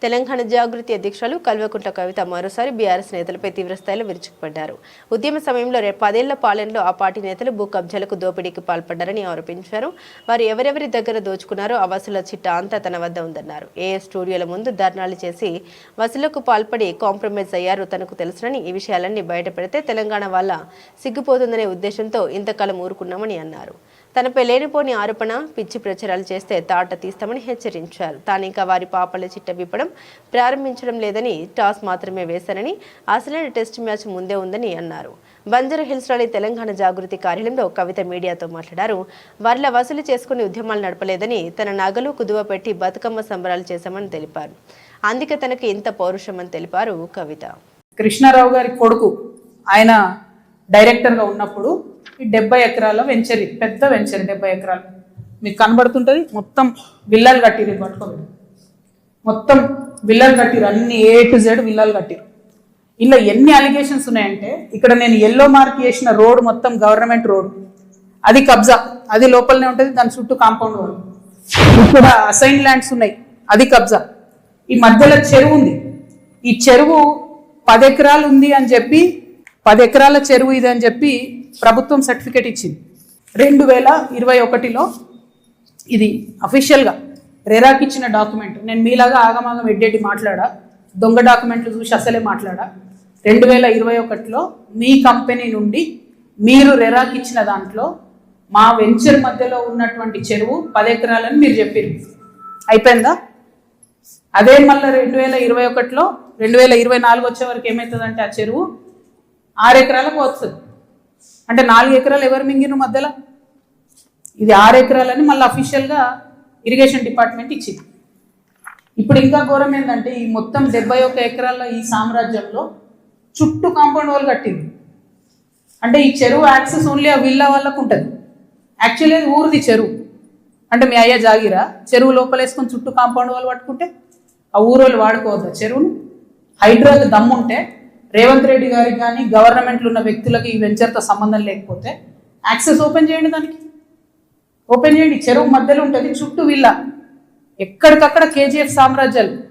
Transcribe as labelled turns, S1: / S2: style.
S1: తెలంగాణ జాగృతి అధ్యక్షులు కల్వకుంట్ల కవిత మరోసారి బీఆర్ఎస్ నేతలపై తీవ్రస్థాయిలో విరుచుకుపడ్డారు. ఉద్యమ సమయంలో 10 ఏళ్ల పాలనలో ఆ పార్టీ నేతలు భూ కబ్జాలకు దోపిడీకి పాల్పడ్డారని ఆరోపించారు. వారు ఎవరెవరి దగ్గర దోచుకున్నారో ఆ వసూల చిట్టా అంతా తన వద్ద ఉందన్నారు. ఏఎస్ స్టూడియోల ముందు ధర్నాలు చేసి వసూలకు పాల్పడి కాంప్రమైజ్ అయ్యారు తనకు తెలుసునని, ఈ విషయాలన్నీ బయటపెడితే తెలంగాణ వల్ల సిగ్గుపోతుందనే ఉద్దేశంతో ఇంతకాలం ఊరుకున్నామని అన్నారు. తనపై లేనిపోని ఆరోపణ, పిచ్చి ప్రచారాలు చేస్తే తాట తీస్తామని హెచ్చరించారు. తానింకా వారి పాపల చిట్ట విప్పడం ప్రారంభించడం లేదని, టాస్ మాత్రమే వేశారని, అసలైన టెస్ట్ మ్యాచ్ ముందే ఉందని అన్నారు. బంజారాహిల్స్లోని తెలంగాణ జాగృతి కార్యాలయంలో కవిత మీడియాతో మాట్లాడారు. వారిలా వసూలు చేసుకుని ఉద్యమాలు నడపలేదని, తన నగలు కుదువ పెట్టి బతుకమ్మ సంబరాలు చేశామని తెలిపారు. అందుకే తనకి ఇంత పౌరుషమని తెలిపారు కవిత.
S2: కృష్ణారావు గారి కొడుకు ఆయన డైరెక్టర్గా ఉన్నప్పుడు ఈ 70 ఎకరాల వెంచర్, పెద్ద వెంచర్, 70 ఎకరాలు మీకు కనబడుతుంటుంది. మొత్తం విల్లాలు కట్టిరు, పట్టుకోండి. మొత్తం విల్లాలు కట్టిరు, అన్ని A to Z విల్లాలు కట్టిరు. ఇలా ఎన్ని అలిగేషన్స్ ఉన్నాయంటే, ఇక్కడ నేను ఎల్లో మార్క్ చేసిన రోడ్ మొత్తం గవర్నమెంట్ రోడ్, అది కబ్జా, అది లోపలనే ఉంటుంది, దాని చుట్టూ కాంపౌండ్ వాళ్ళు. ఇక్కడ అసైన్ ల్యాండ్స్ ఉన్నాయి, అది కబ్జా. ఈ మధ్యలో చెరువు ఉంది, ఈ చెరువు 10 ఎకరాలు ఉంది అని చెప్పి, 10 ఎకరాల చెరువు ఇది అని చెప్పి ప్రభుత్వం సర్టిఫికేట్ ఇచ్చింది. 2021లో ఇది అఫీషియల్గా రెరాకి ఇచ్చిన డాక్యుమెంట్. నేను మీలాగా ఆగమాగం ఎడ్డేటి మాట్లాడా, దొంగ డాక్యుమెంట్లు చూసి అసలే మాట్లాడా. 2021లో మీ కంపెనీ నుండి మీరు రెరాకి ఇచ్చిన దాంట్లో మా వెంచర్ మధ్యలో ఉన్నటువంటి చెరువు 10 ఎకరాలని మీరు చెప్పారు. అయిపోయిందా? అదే మళ్ళీ 2021లో 2024 వచ్చే వరకు ఏమవుతుందంటే ఆ చెరువు 6 ఎకరాలకు వస్తుంది. అంటే 4 ఎకరాలు ఎవరు మింగిరు మధ్యలో? ఇది 6 ఎకరాలని మళ్ళీ అఫీషియల్గా ఇరిగేషన్ డిపార్ట్మెంట్ ఇచ్చింది. ఇప్పుడు ఇంకా ఘోరం ఏంటంటే, ఈ మొత్తం 71 ఎకరాల ఈ సామ్రాజ్యంలో చుట్టూ కాంపౌండ్ వాళ్ళు కట్టింది. అంటే ఈ చెరువు యాక్సెస్ ఓన్లీ ఆ విల్లా వాళ్ళకు ఉంటుంది. యాక్చువల్లీ అది ఊరిది చెరువు. అంటే మీ అయ్యా జాగిరా, చెరువు లోపలేసుకొని చుట్టూ కాంపౌండ్ వాళ్ళు పట్టుకుంటే ఆ ఊరోళ్ళు వాడుకోవద్దా చెరువును? హైడ్రాకి దమ్ముంటే రేవంత్ రెడ్డి గారికి కానీ గవర్నమెంట్లో ఉన్న వ్యక్తులకి ఈ వెంచర్తో సంబంధం లేకపోతే యాక్సెస్ ఓపెన్ చేయండి, దానికి ఓపెన్ చేయండి. చెరువు మధ్యలో ఉంటుంది, చుట్టూ విల్లా, ఎక్కడికక్కడ KGF సామ్రాజ్యాలు.